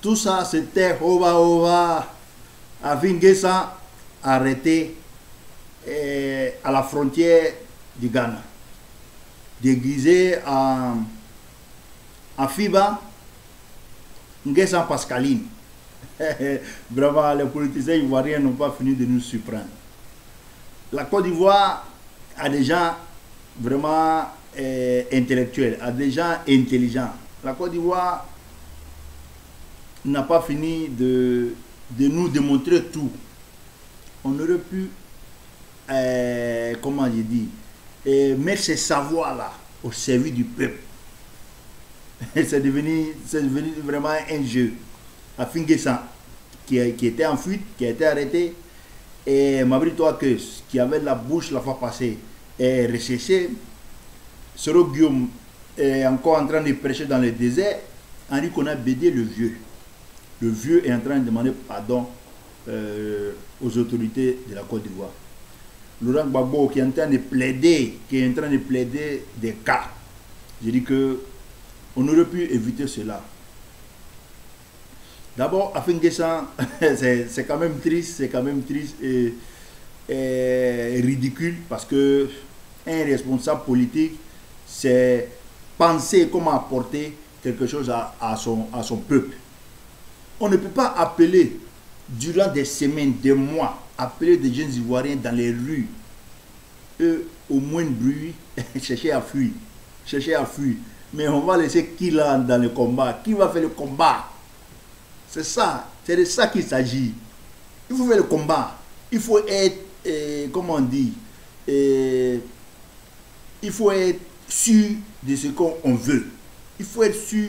Tout ça, c'était Ova à Vingessa, arrêté à la frontière du Ghana, déguisé en FIBA, Ngessa Pascaline. Vraiment, les politiciens ivoiriens n'ont pas fini de nous surprendre. La Côte d'Ivoire a des gens vraiment intellectuels, a des gens intelligents. La Côte d'Ivoire n'a pas fini de nous démontrer tout. On aurait pu, comment je dis, mettre ces savoirs-là au service du peuple. C'est devenu vraiment un jeu. Afin Guessan, qui était en fuite, qui a été arrêté, et Mabrito Akes, qui avait la bouche la fois passée, est recherché. Soro Guillaume est encore en train de prêcher dans le désert. Henri Konan Bédé, le vieux. Le vieux est en train de demander pardon aux autorités de la Côte d'Ivoire. Laurent Gbagbo qui est en train de plaider, des cas. Je dis que on aurait pu éviter cela. D'abord, Afin Guessan, c'est quand même triste, et ridicule parce que un responsable politique, c'est penser comment apporter quelque chose à son peuple. On ne peut pas appeler, durant des semaines, des mois, appeler des jeunes Ivoiriens dans les rues, eux, au moins de bruit, chercher à fuir. Mais on va laisser qui là dans le combat? Qui va faire le combat? C'est ça, c'est de ça qu'il s'agit. Il faut faire le combat. Il faut être, comment on dit, il faut être sûr de ce qu'on veut. Il faut être sûr,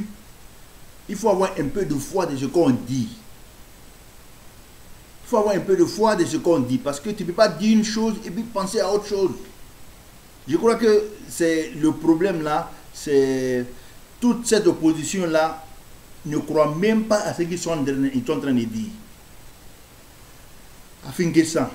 il faut avoir un peu de foi de ce qu'on dit. Il faut avoir un peu de foi de ce qu'on dit, parce que tu ne peux pas dire une chose et puis penser à autre chose. Je crois que c'est le problème là, c'est toute cette opposition là ne croit même pas à ce qu'ils sont en train de dire. Afin Guessan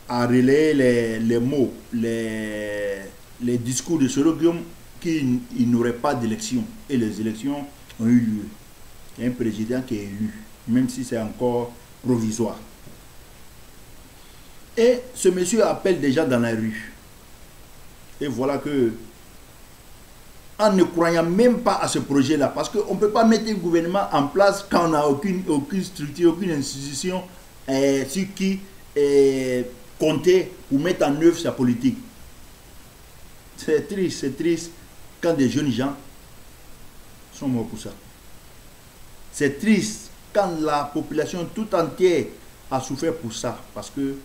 a relayé les mots, les discours de Soro Guillaume qu'il n'y aurait pas d'élection. Et les élections ont eu lieu. Il y a un président qui est élu, même si c'est encore provisoire. Et ce monsieur appelle des gens dans la rue. Et voilà que, en ne croyant même pas à ce projet-là, parce qu'on ne peut pas mettre un gouvernement en place quand on n'a aucune structure, aucune institution sur qui compter ou mettre en œuvre sa politique. C'est triste quand des jeunes gens sont morts pour ça. C'est triste quand la population tout entière a souffert pour ça, parce que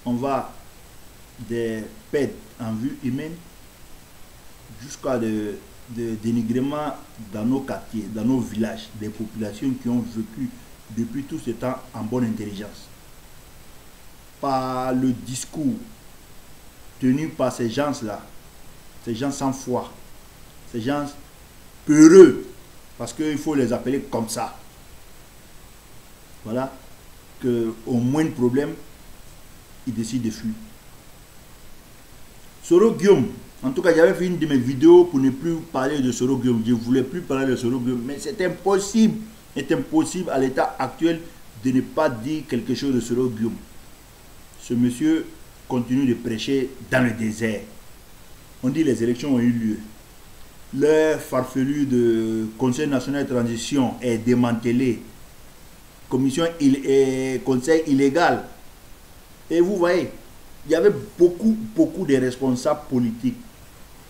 on va des pertes en vue humaine jusqu'à de dénigrement dans nos quartiers, dans nos villages, des populations qui ont vécu depuis tout ce temps en bonne intelligence. Par le discours tenu par ces gens-là, ces gens sans foi, ces gens peureux, parce qu'il faut les appeler comme ça. Voilà, qu'au moindre problème, ils décident de fuir. Soro Guillaume, en tout cas, j'avais fait une de mes vidéos pour ne plus parler de Soro Guillaume. Je ne voulais plus parler de Soro Guillaume, mais c'est impossible à l'état actuel de ne pas dire quelque chose de Soro Guillaume. Ce monsieur continue de prêcher dans le désert. On dit les élections ont eu lieu. Le farfelu de Conseil national de transition est démantelé. Commission et conseil illégal. Et vous voyez, il y avait beaucoup de responsables politiques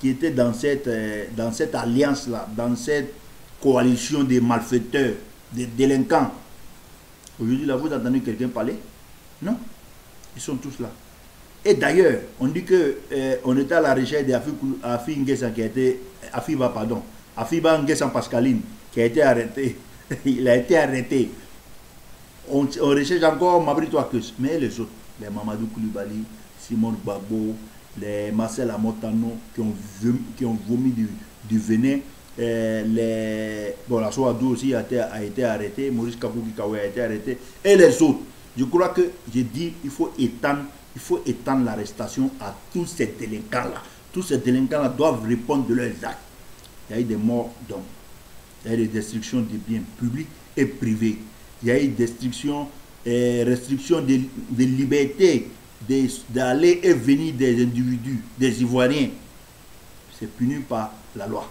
qui étaient dans cette alliance-là, dans cette coalition des malfaiteurs, des délinquants. Aujourd'hui, là, vous entendez quelqu'un parler? Non, ils sont tous là. Et d'ailleurs, on dit qu'on était à la recherche d'Afi Nguessan qui a été, Afiba Nguessan Pascaline, qui a été arrêté. Il a été arrêté. On recherche encore Mabrito Akes, mais les autres, les Mamadou Koulibaly, Simon Gbagbo, les Marcel Amotano qui ont vomi du venin, la Soadou aussi a été arrêté, Maurice Kabouki Kawe a été arrêté, et les autres. Je crois que j'ai dit il faut étendre l'arrestation à tous ces délinquants-là. Tous ces délinquants-là doivent répondre de leurs actes. Il y a eu des morts d'hommes. Il y a eu des destructions des biens publics et privés. Il y a eu des restrictions de liberté d'aller et venir des individus, des Ivoiriens. C'est puni par la loi.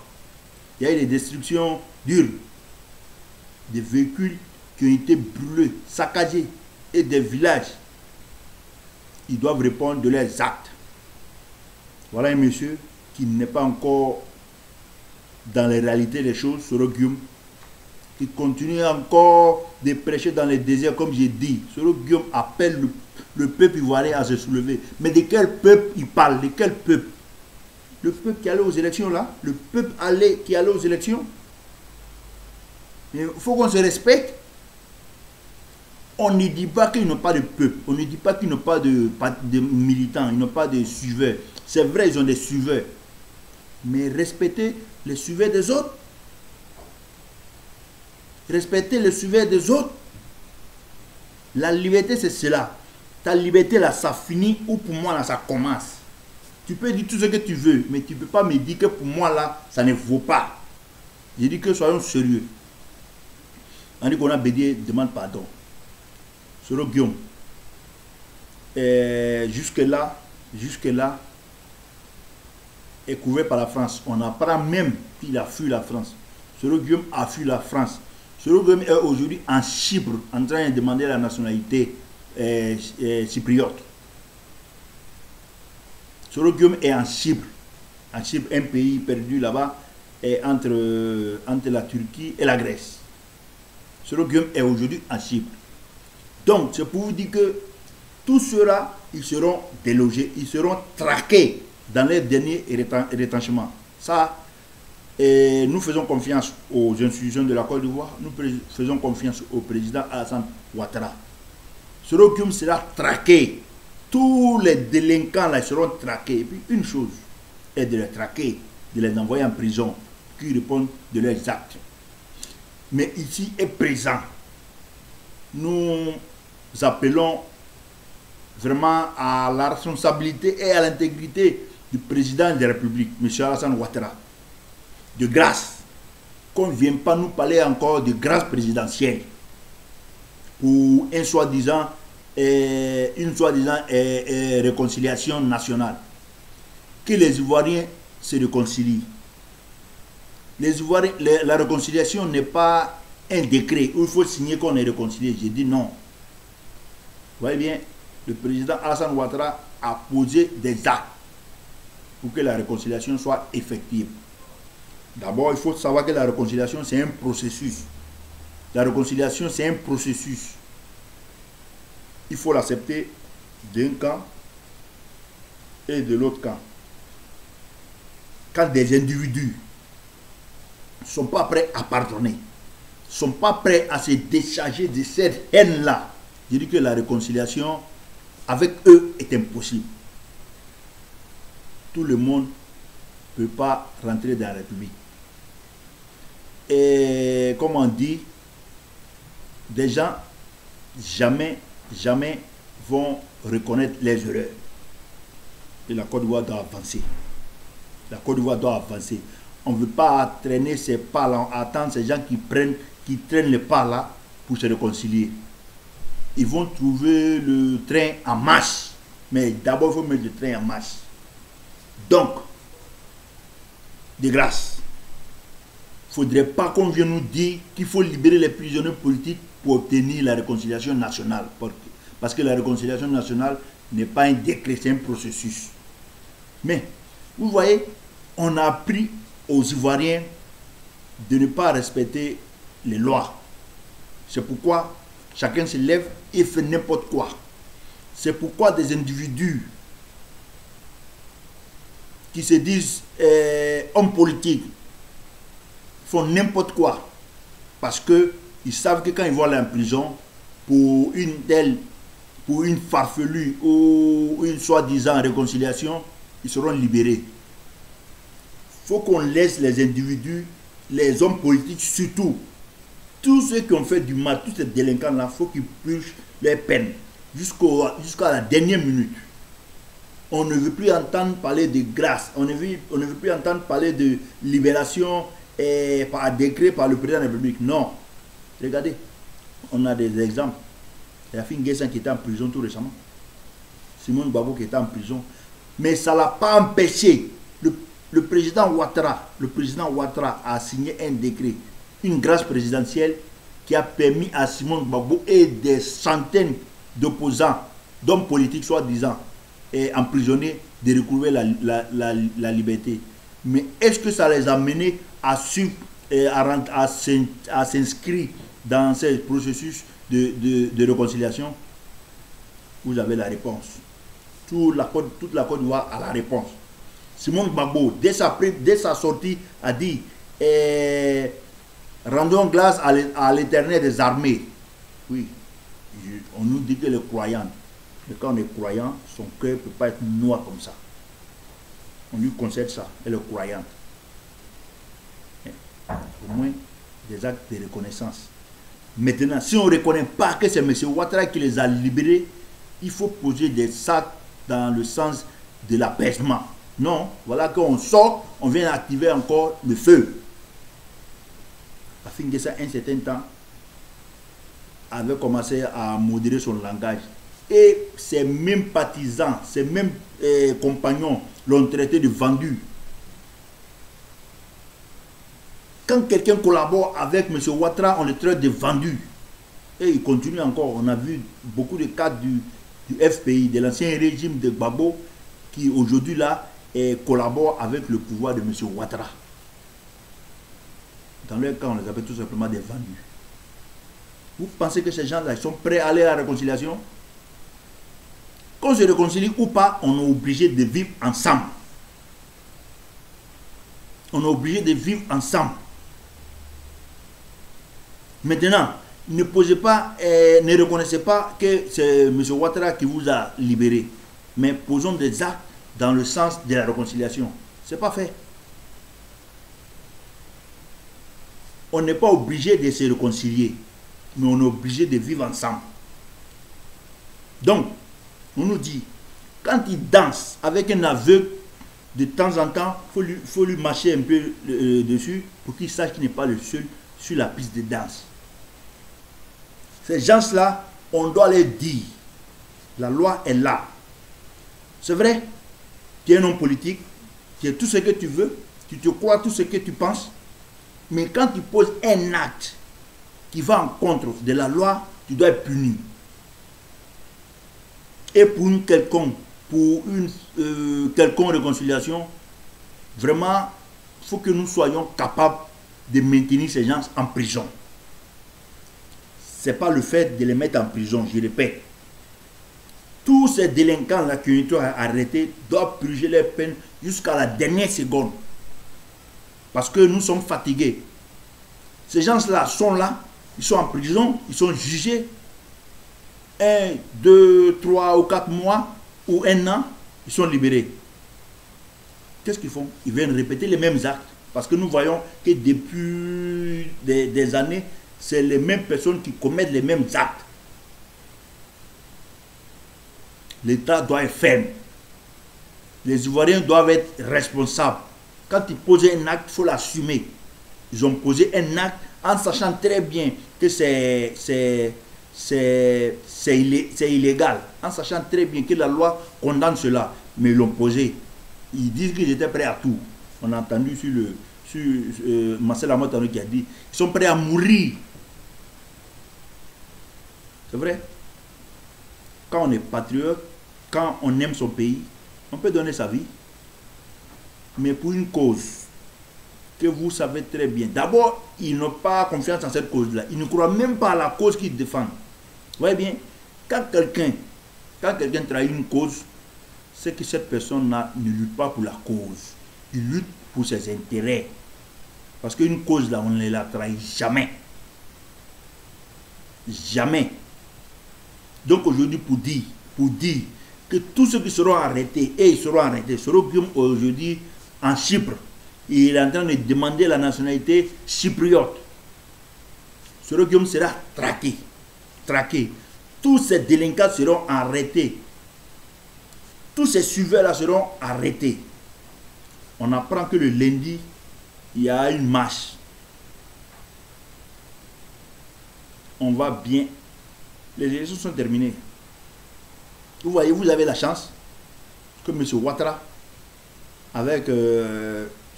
Il y a eu des destructions dures, des véhicules qui ont été brûlés, saccagés, et des villages. Ils doivent répondre de leurs actes. Voilà un monsieur qui n'est pas encore dans les réalités des choses, Soro Guillaume, qui continue encore de prêcher dans les déserts, comme j'ai dit. Soro Guillaume appelle le peuple ivoirien à se soulever. Mais de quel peuple il parle? De quel peuple? Le peuple qui allait aux élections là? Le peuple qui allait aux élections? Il faut qu'on se respecte. On ne dit pas qu'ils n'ont pas de peuple. On ne dit pas qu'ils n'ont pas de militants, ils n'ont pas de suiveurs. C'est vrai, ils ont des suiveurs. Mais respectez les suiveurs des autres. Respectez les suiveurs des autres. La liberté, c'est cela. Ta liberté, là, ça finit ou pour moi, là, ça commence. Tu peux dire tout ce que tu veux, mais tu ne peux pas me dire que pour moi, là, ça ne vaut pas. J'ai dit que soyons sérieux. On dit qu'on a bédié, demande pardon. Soro Guillaume, jusque-là, est couvert par la France. On apprend même qu'il a fui la France. Soro Guillaume a fui la France. Soro Guillaume est aujourd'hui en Chypre, en train de demander la nationalité chypriote. Soro Guillaume est en Chypre, un pays perdu là-bas, entre la Turquie et la Grèce. Soro Guillaume est aujourd'hui en Chypre. Donc, c'est pour vous dire que tous ceux-là, ils seront délogés, ils seront traqués dans les derniers retranchements. Ça, nous faisons confiance aux institutions de la Côte d'Ivoire, nous faisons confiance au président Alassane Ouattara. Soro Guillaume sera traqué. Tous les délinquants là seront traqués. Et puis une chose est de les traquer, de les envoyer en prison, qui répondent de leurs actes. Mais ici est présent. Nous appelons vraiment à la responsabilité et à l'intégrité du président de la République, M. Alassane Ouattara. De grâce, qu'on ne vienne pas nous parler encore de grâce présidentielle pour une soi-disant réconciliation nationale. Que les Ivoiriens se réconcilient. Les Ivoiriens, la réconciliation n'est pas un décret où il faut signer qu'on est réconcilié. J'ai dit non. Vous voyez bien, le président Alassane Ouattara a posé des actes pour que la réconciliation soit effective. D'abord, il faut savoir que la réconciliation, c'est un processus. La réconciliation, c'est un processus. Il faut l'accepter d'un camp et de l'autre camp. Quand des individus ne sont pas prêts à pardonner, ne sont pas prêts à se décharger de cette haine-là, je dis que la réconciliation avec eux est impossible. Tout le monde ne peut pas rentrer dans la République. Et comme on dit, des gens jamais vont reconnaître les erreurs. Et la Côte d'Ivoire doit avancer. La Côte d'Ivoire doit avancer. On ne veut pas traîner ces pas-là, on attend ces gens qui traînent les pas-là pour se réconcilier. Ils vont trouver le train en marche. Mais d'abord, il faut mettre le train en marche. Donc, de grâce, il ne faudrait pas qu'on vienne nous dire qu'il faut libérer les prisonniers politiques pour obtenir la réconciliation nationale. Parce que la réconciliation nationale n'est pas un décret, c'est un processus. Mais, vous voyez, on a appris aux Ivoiriens de ne pas respecter les lois. C'est pourquoi chacun se lève et fait n'importe quoi. C'est pourquoi des individus qui se disent hommes politiques font n'importe quoi. Parce qu'ils savent que quand ils vont aller en prison pour une farfelue ou une soi-disant réconciliation, ils seront libérés. Il faut qu'on laisse les individus, les hommes politiques surtout, tous ceux qui ont fait du mal, tous ces délinquants-là, il faut qu'ils purgent leurs peines jusqu'à la dernière minute. On ne veut plus entendre parler de grâce, on ne veut plus entendre parler de libération par décret par le président de la République. Non. Regardez, on a des exemples. Il y a Fine Guessin qui était en prison tout récemment. Simon Gbagbo qui était en prison. Mais ça ne l'a pas empêché. Le président Ouattara a signé un décret, une grâce présidentielle qui a permis à Simon Gbagbo et des centaines d'opposants, d'hommes politiques soi-disant, emprisonnés, de recouvrer la liberté. Mais est-ce que ça les a menés à s'inscrire dans ce processus de réconciliation? Vous avez la réponse. Toute la Côte d'Ivoire a la réponse. Simon Gbagbo, dès sa sortie, a dit rendons grâce à l'Éternel des armées. Oui, on nous dit que les croyants, mais quand on est croyant, son cœur ne peut pas être noir comme ça. On lui concède ça, elle est croyante. Au moins, des actes de reconnaissance. Maintenant, si on ne reconnaît pas que c'est M. Ouattara qui les a libérés, il faut poser des actes dans le sens de l'apaisement. Non, voilà qu'on sort, on vient activer encore le feu. Afin que ça, un certain temps, avait commencé à modérer son langage. Et ses mêmes partisans, ses mêmes compagnons l'ont traité de vendu. Quand quelqu'un collabore avec M. Ouattara, on le traite de vendu. Et il continue encore. On a vu beaucoup de cadres du FPI, de l'ancien régime de Gbagbo, qui aujourd'hui là collaborent avec le pouvoir de M. Ouattara. Dans leur cas, on les appelle tout simplement des vendus. Vous pensez que ces gens-là sont prêts à aller à la réconciliation? Qu'on se réconcilie ou pas, on est obligé de vivre ensemble. On est obligé de vivre ensemble. Maintenant, ne posez pas, ne reconnaissez pas que c'est M. Ouattara qui vous a libéré. Mais posons des actes dans le sens de la réconciliation. Ce n'est pas fait. On n'est pas obligé de se réconcilier, mais on est obligé de vivre ensemble. Donc, on nous dit, quand il danse avec un aveugle, de temps en temps, il faut lui mâcher un peu dessus pour qu'il sache qu'il n'est pas le seul sur la piste de danse. Ces gens-là, on doit les dire. La loi est là. C'est vrai, tu es un homme politique, tu es tout ce que tu veux, tu te crois tout ce que tu penses, mais quand tu poses un acte qui va en contre de la loi, tu dois être puni. Et pour une quelconque réconciliation, vraiment, il faut que nous soyons capables de maintenir ces gens en prison. Ce n'est pas le fait de les mettre en prison, je répète. Tous ces délinquants-là qui ont été arrêtés doivent purger leur peine jusqu'à la dernière seconde. Parce que nous sommes fatigués. Ces gens-là sont là, ils sont en prison, ils sont jugés 1, 2, 3 ou 4 mois ou 1 an, ils sont libérés. Qu'est-ce qu'ils font? Ils viennent répéter les mêmes actes. Parce que nous voyons que depuis des années, c'est les mêmes personnes qui commettent les mêmes actes. L'État doit être ferme. Les Ivoiriens doivent être responsables. Quand ils posent un acte, il faut l'assumer. Ils ont posé un acte en sachant très bien que c'est illégal. En sachant très bien que la loi condamne cela. Mais ils l'ont posé. Ils disent qu'ils étaient prêts à tout. On a entendu sur Marcel Amotano qui a dit ils sont prêts à mourir. C'est vrai. Quand on est patriote, quand on aime son pays, on peut donner sa vie. Mais pour une cause que vous savez très bien. D'abord, ils n'ont pas confiance en cette cause-là. Ils ne croient même pas à la cause qu'ils défendent. Vous voyez bien, quand quelqu'un trahit une cause, c'est que cette personne-là ne lutte pas pour la cause. Il lutte pour ses intérêts. Parce qu'une cause-là, on ne la trahit jamais. Jamais. Donc aujourd'hui, pour dire que tous ceux qui seront arrêtés, et ils seront arrêtés, seront aujourd'hui en Chypre. Il est en train de demander la nationalité chypriote. Ce Guillaume sera traqué. Tous ces délinquants seront arrêtés. Tous ces suiveurs-là seront arrêtés. On apprend que le lundi, il y a une marche. On va bien. Les élections sont terminées. Vous voyez, vous avez la chance que M. Ouattara, avec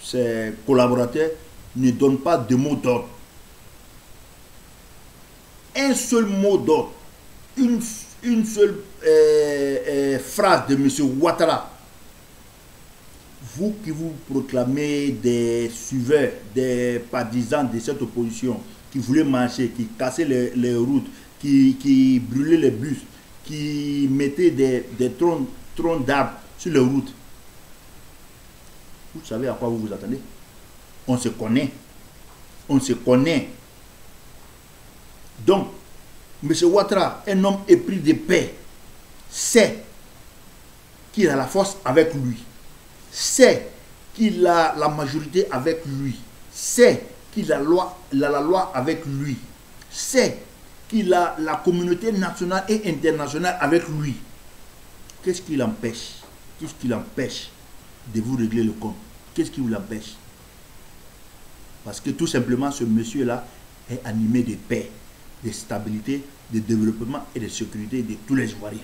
ses collaborateurs, ne donne pas de mot d'ordre. Un seul mot d'ordre, une seule phrase de M. Ouattara. Vous qui vous proclamez des suiveurs, des partisans de cette opposition, qui voulaient marcher, qui cassaient les routes, qui brûlaient les bus, qui mettaient des troncs d'arbres sur les routes. Vous savez à quoi vous vous attendez? On se connaît. On se connaît. Donc, M. Ouattara, un homme épris de paix, sait qu'il a la force avec lui, sait qu'il a la majorité avec lui, sait qu'il a la loi avec lui, sait qu'il a la communauté nationale et internationale avec lui. Qu'est-ce qui l'empêche? Qu'est-ce qui l'empêche de vous régler le compte? Qu'est-ce qui vous l'empêche? Parce que tout simplement, ce monsieur-là est animé de paix, de stabilité, de développement et de sécurité de tous les Ivoiriens.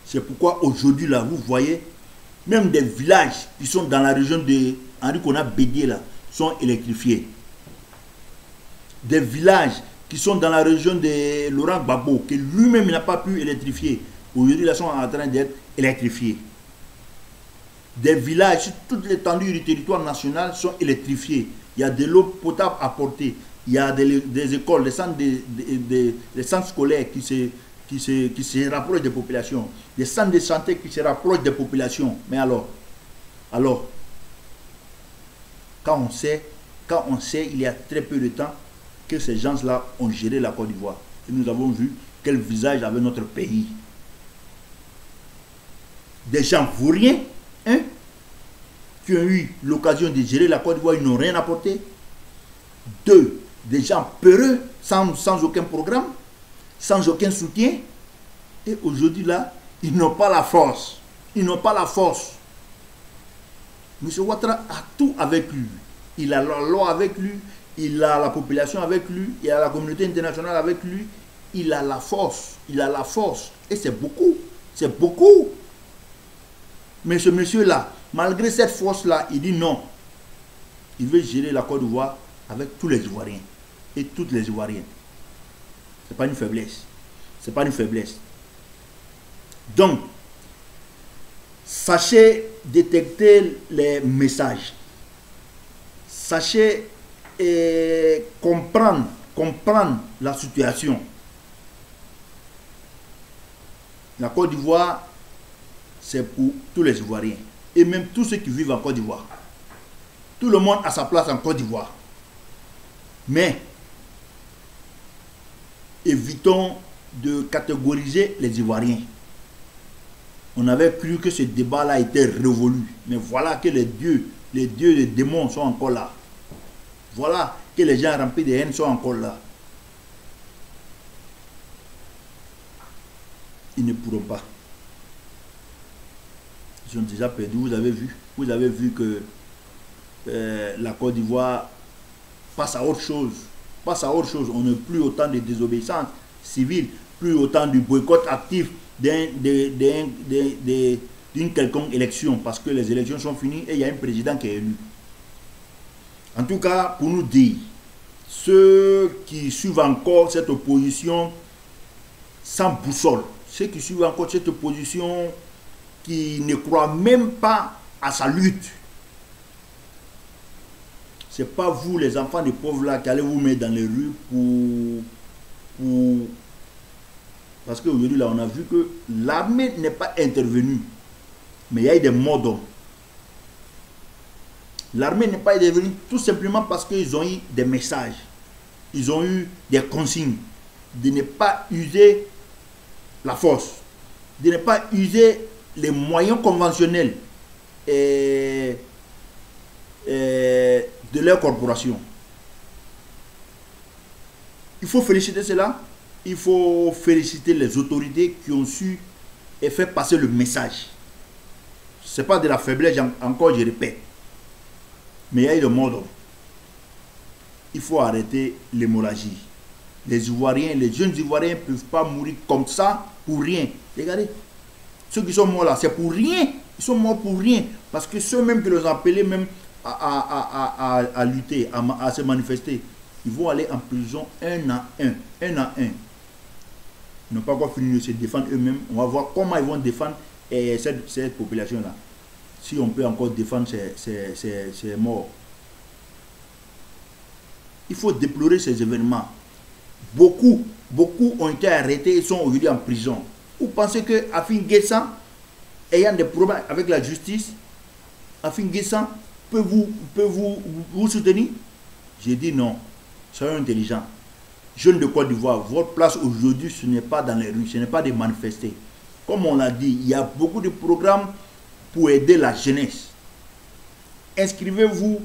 C'est pourquoi aujourd'hui, là, vous voyez, même des villages qui sont dans la région de Henri Konan Bédié, là, sont électrifiés. Des villages qui sont dans la région de Laurent Gbagbo, que lui-même n'a pas pu électrifier, aujourd'hui, là, sont en train d'être électrifiés. Des villages sur toute l'étendue du territoire national sont électrifiés. Il y a de l'eau potable à porter. Il y a des écoles, des centres scolaires qui se rapprochent des populations. Des centres de santé qui se rapprochent des populations. Mais alors, quand on sait, il y a très peu de temps que ces gens-là ont géré la Côte d'Ivoire. Et nous avons vu quel visage avait notre pays. Des gens vauriens, hein, qui ont eu l'occasion de gérer la Côte d'Ivoire, ils n'ont rien apporté. Deux, des gens peureux, sans aucun programme, sans aucun soutien. Et aujourd'hui, là, ils n'ont pas la force. Ils n'ont pas la force. M. Ouattara a tout avec lui. Il a la loi avec lui, il a la population avec lui, il a la communauté internationale avec lui. Il a la force. Il a la force. Et c'est beaucoup. C'est beaucoup. Mais ce monsieur-là, malgré cette force-là, il dit non. Il veut gérer la Côte d'Ivoire avec tous les Ivoiriens et toutes les Ivoiriennes. Ce n'est pas une faiblesse. Ce n'est pas une faiblesse. Donc, sachez détecter les messages. Sachez comprendre la situation. La Côte d'Ivoire, c'est pour tous les Ivoiriens. Et même tous ceux qui vivent en Côte d'Ivoire. Tout le monde a sa place en Côte d'Ivoire. Mais, évitons de catégoriser les Ivoiriens. On avait cru que ce débat-là était révolu. Mais voilà que les dieux, les démons sont encore là. Voilà que les gens remplis de haine sont encore là. Ils ne pourront pas. Ils ont déjà perdu. Vous avez vu que la Côte d'Ivoire passe à autre chose. On n'a plus autant de désobéissance civile, plus autant de boycott actif d'une quelconque élection, parce que les élections sont finies et il y a un président qui est élu. En tout cas, pour nous dire, ceux qui suivent encore cette opposition sans boussole, ceux qui suivent encore cette opposition qui ne croient même pas à sa lutte, ce n'est pas vous, les enfants des pauvres là, qui allez vous mettre dans les rues pour... Parce qu'aujourd'hui, là, on a vu que l'armée n'est pas intervenue. Mais il y a eu des morts d'hommes. L'armée n'est pas intervenue tout simplement parce qu'ils ont eu des messages. Ils ont eu des consignes de ne pas user la force, de ne pas user les moyens conventionnels de leur corporation. Il faut féliciter cela. Il faut féliciter les autorités qui ont su et faire passer le message. Ce n'est pas de la faiblesse, encore je répète. Mais il y a eu le mot d'ordre. Il faut arrêter l'hémorragie. Les Ivoiriens, les jeunes Ivoiriens ne peuvent pas mourir comme ça pour rien. Regardez, ceux qui sont morts là, c'est pour rien. Ils sont morts pour rien. Parce que ceux même qui les ont appelés même à lutter, à se manifester, ils vont aller en prison un à un. Un à un. Ils n'ont pas encore fini de se défendre eux-mêmes. On va voir comment ils vont défendre cette population-là. Si on peut encore défendre ces morts. Il faut déplorer ces événements. Beaucoup ont été arrêtés et sont aujourd'hui en prison. Vous pensez que Afin Guessan, ayant des problèmes avec la justice, Afin Guessan peut vous soutenir? J'ai dit non. Soyons intelligents. Jeunes de Côte d'Ivoire, votre place aujourd'hui, ce n'est pas dans les rues, ce n'est pas de manifester. Comme on l'a dit, il y a beaucoup de programmes pour aider la jeunesse. Inscrivez-vous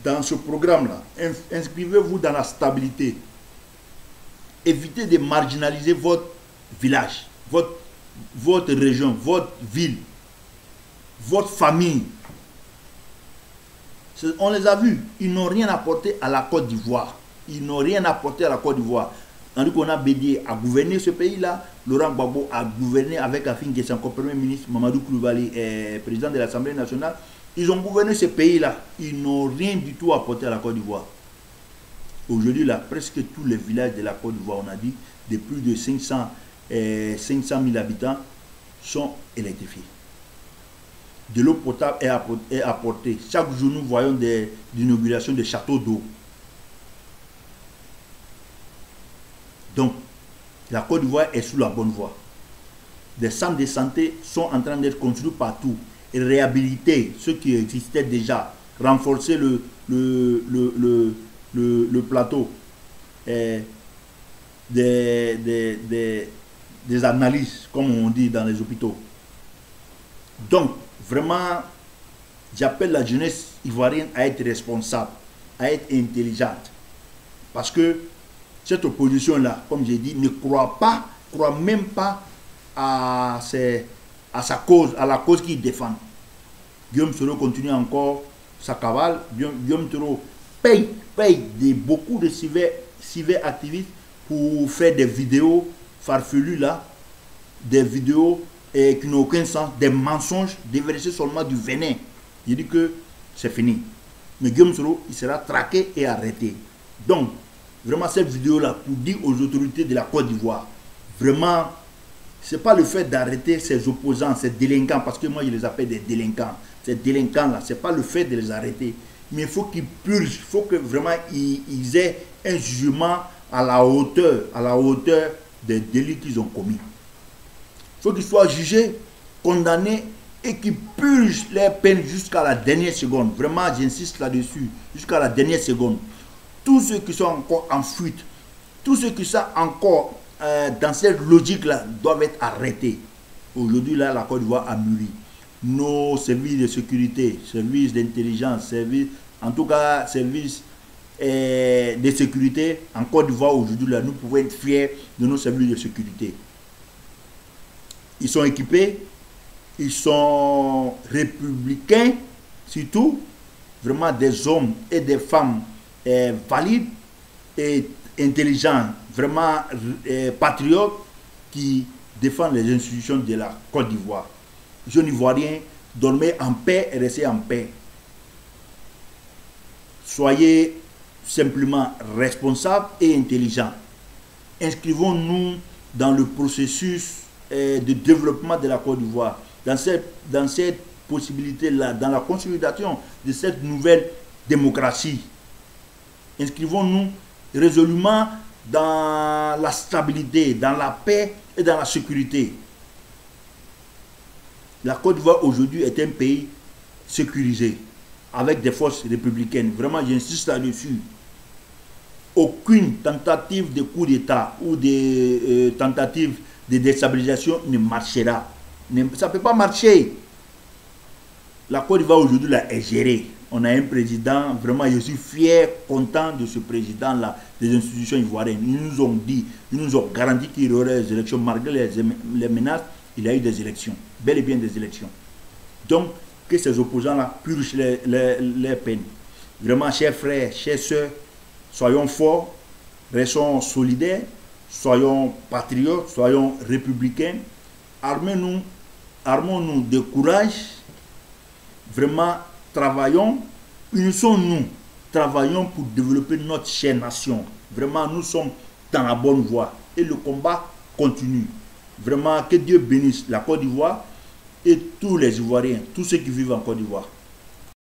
dans ce programme-là. Inscrivez-vous dans la stabilité. Évitez de marginaliser votre village, votre région, votre ville, votre famille. On les a vus. Ils n'ont rien apporté à la Côte d'Ivoire. Ils n'ont rien apporté à la Côte d'Ivoire. Tandis qu'on a Bédié à gouverner ce pays-là, Laurent Gbagbo a gouverné avec Afin Guessan comme Premier ministre, Mamadou Coulibaly est président de l'Assemblée nationale. Ils ont gouverné ce pays-là. Ils n'ont rien du tout apporté à la Côte d'Ivoire. Aujourd'hui, là, presque tous les villages de la Côte d'Ivoire, on a dit, de plus de 500 000 habitants, sont électrifiés. De l'eau potable est apportée. Chaque jour, nous voyons des inaugurations de châteaux d'eau. Donc, la Côte d'Ivoire est sur la bonne voie. Des centres de santé sont en train d'être construits partout. Et réhabiliter ceux qui existaient déjà. Renforcer le plateau des analyses, comme on dit dans les hôpitaux. Donc, vraiment, j'appelle la jeunesse ivoirienne à être responsable, à être intelligente. Parce que cette opposition-là, comme j'ai dit, ne croit même pas à sa cause, à la cause qu'il défend. Guillaume Soro continue encore sa cavale. Guillaume Soro paye beaucoup de civils activistes pour faire des vidéos farfelues là, des vidéos qui n'ont aucun sens, des mensonges, déverser seulement du venin. Il dit que c'est fini. Mais Guillaume Soro, il sera traqué et arrêté. Donc, vraiment cette vidéo-là, pour dire aux autorités de la Côte d'Ivoire, vraiment, ce n'est pas le fait d'arrêter ces opposants, ces délinquants, parce que moi je les appelle des délinquants. Ces délinquants-là, ce n'est pas le fait de les arrêter. Mais il faut qu'ils purgent, il faut que vraiment ils aient un jugement à la hauteur des délits qu'ils ont commis. Il faut qu'ils soient jugés, condamnés et qu'ils purgent leurs peines jusqu'à la dernière seconde. Vraiment, j'insiste là-dessus, jusqu'à la dernière seconde. Tous ceux qui sont encore en fuite, tous ceux qui sont encore dans cette logique-là doivent être arrêtés. Aujourd'hui, là, la Côte d'Ivoire a mûri. Nos services de sécurité, services d'intelligence, services de sécurité en Côte d'Ivoire aujourd'hui, là, nous pouvons être fiers de nos services de sécurité. Ils sont équipés, ils sont républicains, surtout, vraiment des hommes et des femmes valides et intelligents, vraiment patriotes qui défendent les institutions de la Côte d'Ivoire. Jeunes Ivoiriens, dormez en paix et restez en paix. Soyez simplement responsables et intelligents. Inscrivons-nous dans le processus de développement de la Côte d'Ivoire, dans cette possibilité-là, dans la consolidation de cette nouvelle démocratie. Inscrivons-nous résolument dans la stabilité, dans la paix et dans la sécurité. La Côte d'Ivoire aujourd'hui est un pays sécurisé, avec des forces républicaines. Vraiment, j'insiste là-dessus. Aucune tentative de coup d'État ou de tentative de déstabilisation ne marchera. Ça ne peut pas marcher. La Côte d'Ivoire aujourd'hui là est gérée. On a un président, vraiment je suis fier, content de ce président-là, des institutions ivoiriennes. Ils nous ont dit, ils nous ont garanti qu'il y aurait des élections malgré les menaces. Il y a eu des élections, bel et bien des élections. Donc, que ces opposants-là purgent les peines. Vraiment, chers frères, chères sœurs, soyons forts, restons solidaires, soyons patriotes, soyons républicains. Armons-nous de courage. Vraiment, travaillons, unissons-nous, travaillons pour développer notre chère nation. Vraiment, nous sommes dans la bonne voie et le combat continue. Vraiment, que Dieu bénisse la Côte d'Ivoire et tous les Ivoiriens, tous ceux qui vivent en Côte d'Ivoire.